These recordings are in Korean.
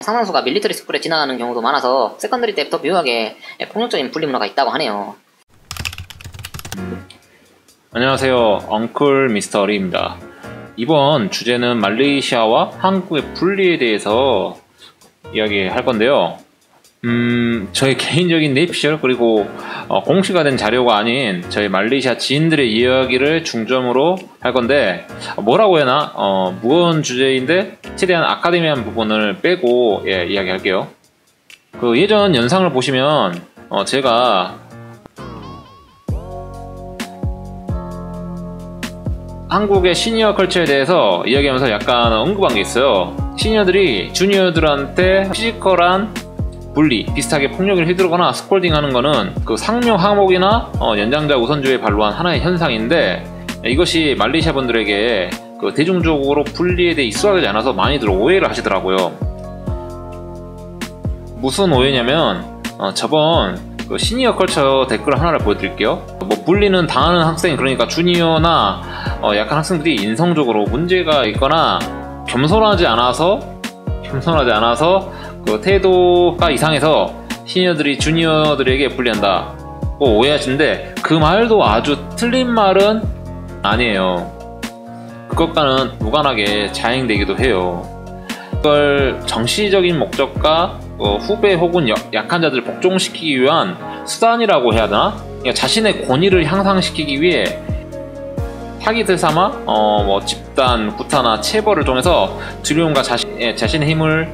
상당수가 밀리터리 스쿨에 지나가는 경우도 많아서 세컨더리 때부터 묘하게 폭력적인 분리 문화가 있다고 하네요. 안녕하세요. 엉클 미스터 리입니다. 이번 주제는 말레이시아와 한국의 분리에 대해서 이야기할 건데요. 저의 개인적인 내피셜 그리고 공시가 된 자료가 아닌 저희 말레이시아 지인들의 이야기를 중점으로 할 건데, 뭐라고 해나 무거운 주제인데 최대한 아카데미한 부분을 빼고 이야기할게요. 그 예전 영상을 보시면 제가 한국의 시니어 컬처에 대해서 이야기하면서 약간 언급한 게 있어요. 시니어들이 주니어들한테 피지컬한 분리, 비슷하게 폭력을 휘두르거나 스콜딩하는 거는 그 상명 하복이나 연장자 우선주의에 반로한 하나의 현상인데, 이것이 말레이시아 분들에게 그 대중적으로 분리에 대해 익숙하지 않아서 많이들 오해를 하시더라고요. 무슨 오해냐면 저번 그 시니어 컬처 댓글 하나를 보여드릴게요. 뭐 분리는 당하는 학생, 그러니까 주니어나 약한 학생들이 인성적으로 문제가 있거나 겸손하지 않아서 그 태도가 이상해서 시니어들이 주니어들에게 불리한다고 오해하시는데, 그 말도 아주 틀린 말은 아니에요. 그것과는 무관하게 자행되기도 해요. 그걸 정치적인 목적과 후배 혹은 약한 자들을 복종시키기 위한 수단이라고 해야 되나? 그러니까 자신의 권위를 향상시키기 위해 타깃을 삼아 뭐 집단, 구타나 체벌을 통해서 두려움과 자신의 힘을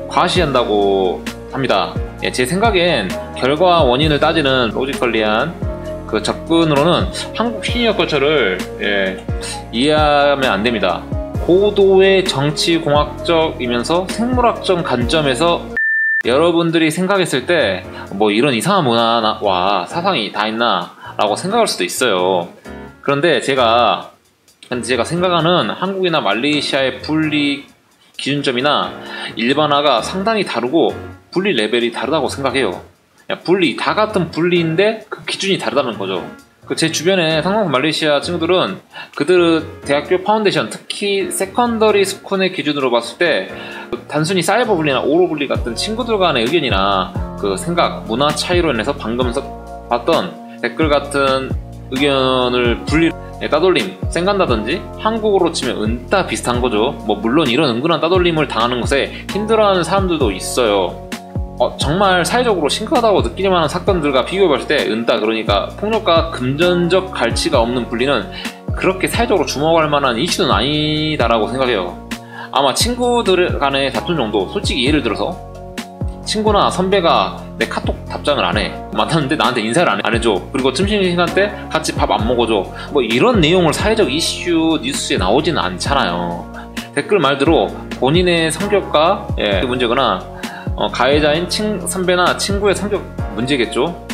과시한다고 합니다. 제 생각엔 결과와 원인을 따지는 로지컬리한 그 접근으로는 한국 시니어 컬처를 이해하면 안 됩니다. 고도의 정치공학적이면서 생물학적 관점에서 여러분들이 생각했을 때 뭐 이런 이상한 문화와 사상이 다 있나 라고 생각할 수도 있어요. 그런데 제가 생각하는 한국이나 말레이시아의 분리 기준점이나 일반화가 상당히 다르고 분리 레벨이 다르다고 생각해요. 분리, 다 같은 분리인데 그 기준이 다르다는 거죠. 제 주변에 상당수 말레이시아 친구들은 그들 대학교 파운데이션, 특히 세컨더리 스쿨의 기준으로 봤을 때 단순히 사이버 분리나 오로 분리 같은 친구들 간의 의견이나 그 생각, 문화 차이로 인해서 방금 봤던 댓글 같은 의견을 분리, 따돌림, 쌩간다든지 한국어로 치면 은따 비슷한 거죠. 뭐 물론 이런 은근한 따돌림을 당하는 것에 힘들어하는 사람들도 있어요. 정말 사회적으로 심각하다고 느끼는 만한 사건들과 비교해봤을 때 은따, 그러니까 폭력과 금전적 가치가 없는 분리는 그렇게 사회적으로 주목할 만한 이슈는 아니다라고 생각해요. 아마 친구들 간의 다툼 정도, 솔직히 예를 들어서 친구나 선배가 내 카톡 답장을 안 해, 만났는데 나한테 인사를 안 해줘, 그리고 점심시간 때 같이 밥 안 먹어줘, 뭐 이런 내용을 사회적 이슈 뉴스에 나오지는 않잖아요. 댓글 말대로 본인의 성격과 문제거나 가해자인 선배나 친구의 성격 문제겠죠.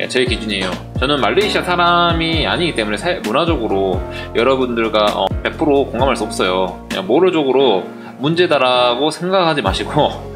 제 기준이에요. 저는 말레이시아 사람이 아니기 때문에 문화적으로 여러분들과 100% 공감할 수 없어요. 모럴적으로 문제다라고 생각하지 마시고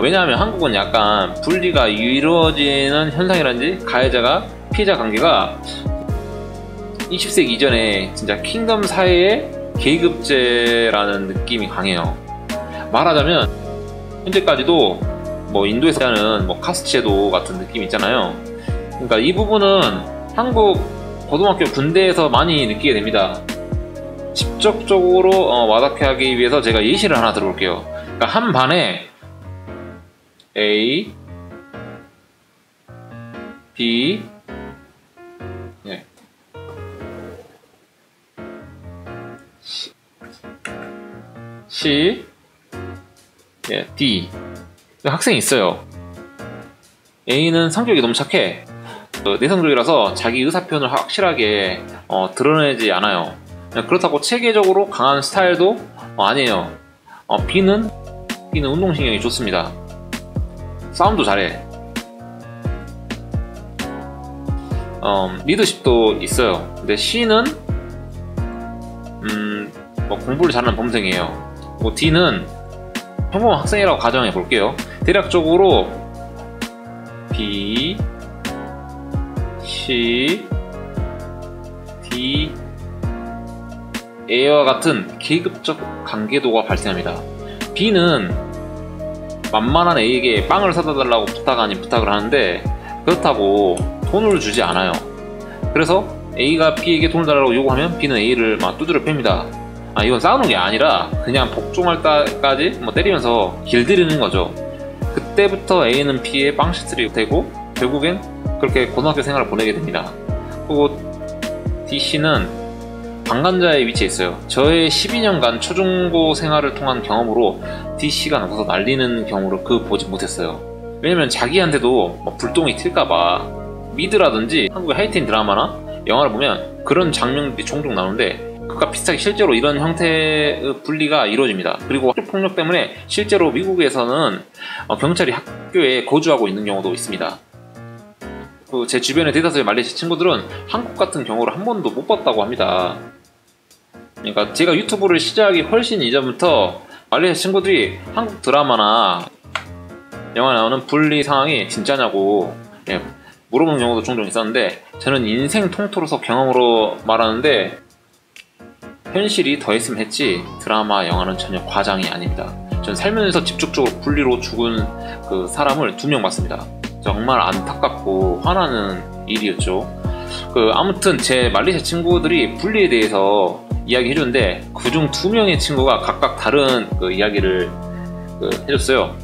왜냐하면 한국은 약간 분리가 이루어지는 현상이라든지 가해자가 피해자 관계가 20세기 이전에 진짜 킹덤 사회의 계급제라는 느낌이 강해요. 말하자면 현재까지도 뭐 인도에서 하는 뭐 카스트제도 같은 느낌 있잖아요. 그러니까 이 부분은 한국 고등학교 군대에서 많이 느끼게 됩니다. 직접적으로 와닿게 하기 위해서 제가 예시를 하나 들어볼게요. 그러니까 한 반에 A, B, C, D 학생이 있어요. A는 성격이 너무 착해. 내성적이라서 자기 의사표현을 확실하게 드러내지 않아요. 그렇다고 체계적으로 강한 스타일도 아니에요. B는 운동신경이 좋습니다. 싸움도 잘해. 리더십도 있어요. 근데 C는 뭐 공부를 잘하는 범생이에요. 뭐 D는 평범한 학생이라고 가정해 볼게요. 대략적으로 B, C, D, A와 같은 계급적 관계도가 발생합니다. B는 만만한 A에게 빵을 사다 달라고 부탁 아닌 부탁을 하는데 그렇다고 돈을 주지 않아요. 그래서 A가 B에게 돈을 달라고 요구하면 B는 A를 막 두드려 팹니다. 이건 싸우는 게 아니라 그냥 복종할 때까지 뭐 때리면서 길들이는 거죠. 그때부터 A는 B의 빵시틀이 되고 결국엔 그렇게 고등학교 생활을 보내게 됩니다. 그리고 DC는 방관자의 위치에 있어요. 저의 12년간 초중고 생활을 통한 경험으로 DC가 나서서 날리는 경우를 보지 못했어요. 왜냐면 자기한테도 뭐 불똥이 튈까봐. 미드라든지 한국의 하이틴 드라마나 영화를 보면 그런 장면들이 종종 나오는데 그과 비슷하게 실제로 이런 형태의 분리가 이루어집니다. 그리고 학교 폭력 때문에 실제로 미국에서는 경찰이 학교에 거주하고 있는 경우도 있습니다. 제 주변의 대다수의 말레이시아 친구들은 한국 같은 경우를 한 번도 못 봤다고 합니다. 그러니까 제가 유튜브를 시작하기 훨씬 이전부터 말레이시아 친구들이 한국 드라마나 영화에 나오는 분리 상황이 진짜냐고 물어보는 경우도 종종 있었는데 저는 인생 통틀어서 경험으로 말하는데 현실이 더했으면 했지 드라마, 영화는 전혀 과장이 아닙니다. 전 살면서 직접적으로 분리로 죽은 그 사람을 2명 봤습니다. 정말 안타깝고 화나는 일이었죠. 아무튼 제 말레이시아 친구들이 분리에 대해서 이야기해줬는데 그중 2명의 친구가 각각 다른 이야기를 해줬어요.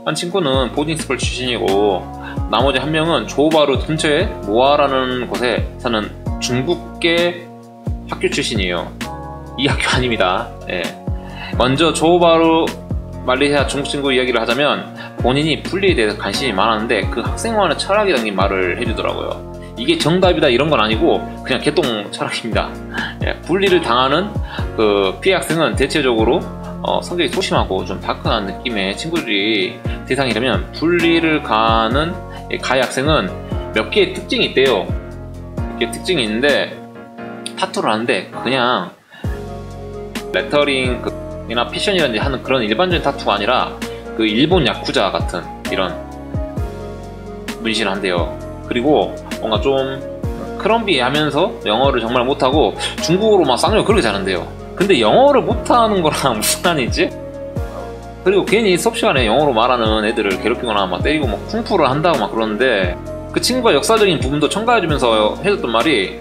한 친구는 보딩스쿨 출신이고 나머지 한 명은 조호바루 근처에 모아라는 곳에 사는 중국계 학교 출신이에요. 이 학교 아닙니다. 먼저 조호바루 말레이시아 중국 친구 이야기를 하자면 본인이 분리에 대해서 관심이 많았는데 그 학생과는 철학이 담긴 말을 해주더라고요. 이게 정답이다 이런 건 아니고 그냥 개똥 철학입니다. 분리를 당하는 피해 학생은 대체적으로 성격이 소심하고 좀 다크한 느낌의 친구들이 대상이라면 분리를 가는 가해 학생은 몇 개의 특징이 있대요. 몇 개의 특징이 있는데 타투를 하는데 그냥 레터링이나 패션이라든지 하는 그런 일반적인 타투가 아니라 일본 야쿠자 같은 이런 문신을 한대요. 그리고 뭔가 좀 크럼비하면서 영어를 정말 못하고 중국어로 막 쌍욕 그렇게 잘한대요. 근데 영어를 못하는 거랑 무슨 상관이지? 그리고 괜히 수업시간에 영어로 말하는 애들을 괴롭히거나 막 때리고 막 쿵푸를 한다고 막 그러는데 그 친구가 역사적인 부분도 첨가해주면서 해줬던 말이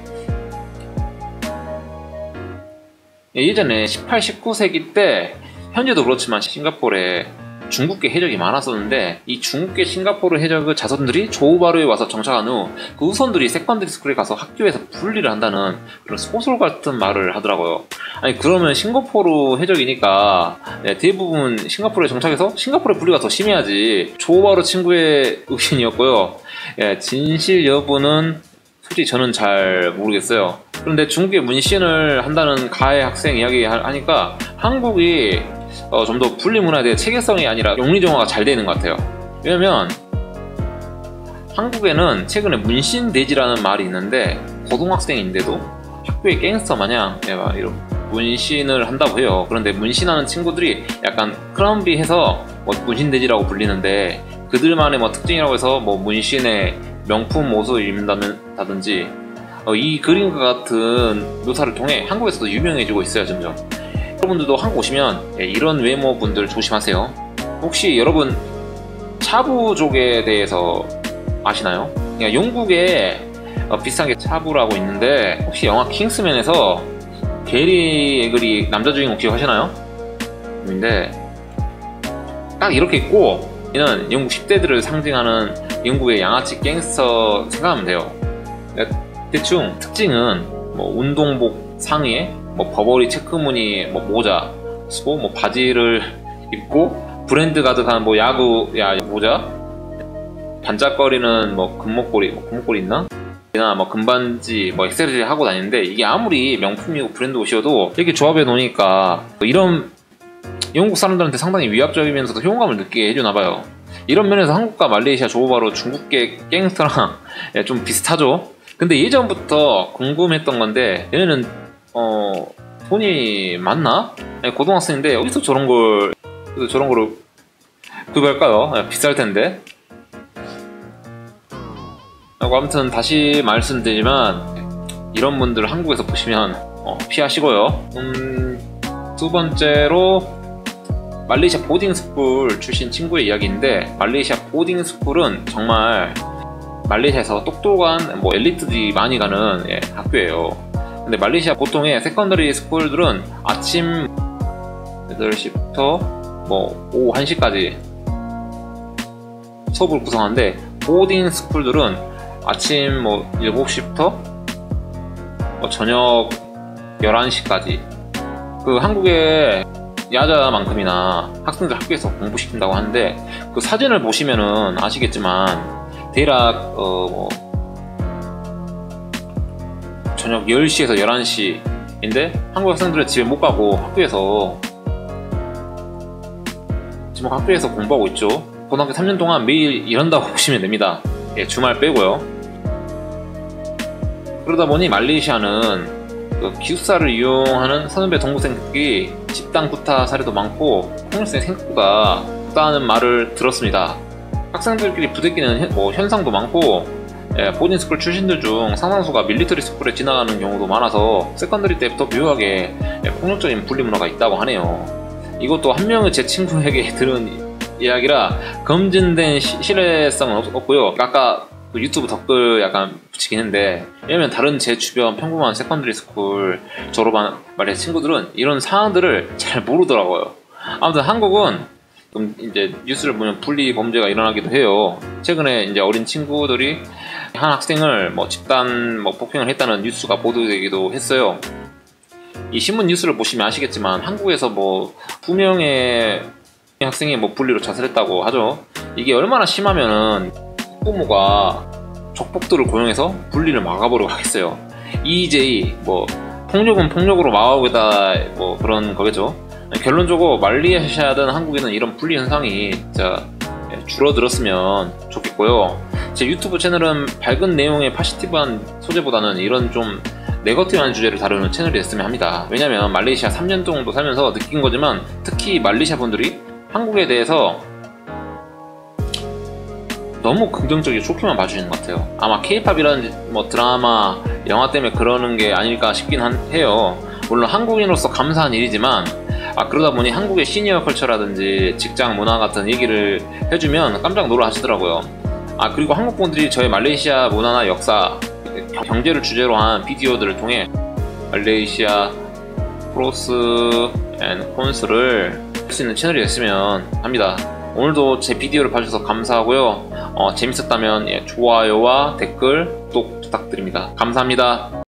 예전에 18, 19세기 때 현재도 그렇지만 싱가포르에 중국계 해적이 많았었는데 이 중국계 싱가포르 해적 자손들이 조호바루에 와서 정착한 후 그 후손들이 세컨드리 스쿨에 가서 학교에서 분리를 한다는 그런 소설 같은 말을 하더라고요. 그러면 싱가포르 해적이니까 대부분 싱가포르에 정착해서 싱가포르의 분리가 더 심해야지. 조호바루 친구의 의견이었고요. 진실 여부는 솔직히 저는 잘 모르겠어요. 그런데 중국에 문신을 한다는 가해 학생 이야기 하니까 한국이 좀 더 분리 문화에 대해 체계성이 아니라 용리정화가 잘 되는 것 같아요. 왜냐면 한국에는 최근에 문신돼지라는 말이 있는데 고등학생인데도 학교에 갱스터 마냥 이런 문신을 한다고 해요. 그런데 문신하는 친구들이 약간 크라운비해서 문신돼지라고 불리는데 그들만의 특징이라고 해서 문신에 명품 옷을 입는다든지 이 그림과 같은 묘사를 통해 한국에서도 유명해지고 있어요. 점점 여러분들도 한국 오시면 이런 외모 분들 조심하세요. 혹시 여러분 차부족에 대해서 아시나요? 그러니까 영국에 비슷한 게 차부라고 있는데 혹시 영화 킹스맨에서 게리 에글이 남자 주인공 기억하시나요? 근데 딱 이렇게 있고 얘는 영국 10대들을 상징하는 영국의 양아치 갱스터 생각하면 돼요. 대충 특징은 운동복 상의에 버버리 체크무늬 모자 쓰고 바지를 입고 브랜드 가득한 야구 모자 반짝거리는 금목걸이 있나? 금반지 액세서리 하고 다니는데 이게 아무리 명품이고 브랜드 옷이어도 이렇게 조합해 놓으니까 이런 영국 사람들한테 상당히 위압적이면서도 효용감을 느끼게 해주나봐요. 이런 면에서 한국과 말레이시아 조호바루 중국계 갱스터랑 좀 비슷하죠. 근데 예전부터 궁금했던 건데 얘네는 돈이 많나? 고등학생인데 어디서 저런 거를 구입할까요? 비쌀 텐데. 아무튼 다시 말씀드리지만 이런 분들 한국에서 보시면 피하시고요. 두 번째로 말레이시아 보딩스쿨 출신 친구의 이야기인데, 말레이시아 보딩스쿨은 정말 말레이시아에서 똑똑한 엘리트들이 많이 가는 학교예요. 근데 말레이시아 보통의 세컨더리 스쿨들은 아침 8시부터 오후 1시까지 수업을 구성하는데, 보딩 스쿨들은 아침 7시부터 저녁 11시까지 그 한국의 야자만큼이나 학생들 학교에서 공부시킨다고 하는데, 그 사진을 보시면은 아시겠지만 대략 저녁 10시에서 11시인데 한국 학생들은 집에 못 가고 학교에서 공부하고 있죠. 고등학교 3년 동안 매일 일한다고 보시면 됩니다. 주말 빼고요. 그러다 보니 말레이시아는 그 기숙사를 이용하는 선후배 동부생들이 집단 구타 사례도 많고 폭력성이 생각보다 높다는 말을 들었습니다. 학생들끼리 부대끼는 현상도 많고, 보딩스쿨 출신들 중 상당수가 밀리터리 스쿨에 지나가는 경우도 많아서 세컨더리 때부터 묘하게 폭력적인 분리 문화가 있다고 하네요. 이것도 한 명의 제 친구에게 들은 이야기라 검증된 신뢰성은 없고요. 아까 그 유튜브 댓글 약간 붙이긴 했는데, 왜냐면 다른 제 주변 평범한 세컨더리 스쿨 졸업한 친구들은 이런 상황들을 잘 모르더라고요. 아무튼 한국은 이제 뉴스를 보면 분리 범죄가 일어나기도 해요. 최근에 이제 어린 친구들이 한 학생을 집단 폭행을 했다는 뉴스가 보도되기도 했어요. 이 신문 뉴스를 보시면 아시겠지만 한국에서 2명의 학생이 분리로 자살했다고 하죠. 이게 얼마나 심하면은 부모가 적폭들을 고용해서 분리를 막아보려고 하겠어요. EJ 폭력은 폭력으로 막아오겠다 그런 거겠죠. 결론적으로 말레이시아든 한국에는 이런 분리 현상이 진짜 줄어들었으면 좋겠고요. 제 유튜브 채널은 밝은 내용의 파시티브한 소재보다는 이런 좀 네거티브한 주제를 다루는 채널이 됐으면 합니다. 왜냐면 말레이시아 3년 정도 살면서 느낀 거지만, 특히 말레이시아 분들이 한국에 대해서 너무 긍정적이고 좋게만 봐주시는 것 같아요. 아마 K-팝이라는 드라마, 영화 때문에 그러는 게 아닐까 싶긴 해요. 물론 한국인으로서 감사한 일이지만, 그러다 보니 한국의 시니어 컬처라든지 직장 문화 같은 얘기를 해주면 깜짝 놀라 하시더라고요. 그리고 한국 분들이 저의 말레이시아 문화나 역사, 경제를 주제로 한 비디오들을 통해 말레이시아 프로스 앤 콘스를 할 수 있는 채널이 됐으면 합니다. 오늘도 제 비디오를 봐주셔서 감사하고요. 재밌었다면 좋아요와 댓글, 구독 부탁드립니다. 감사합니다.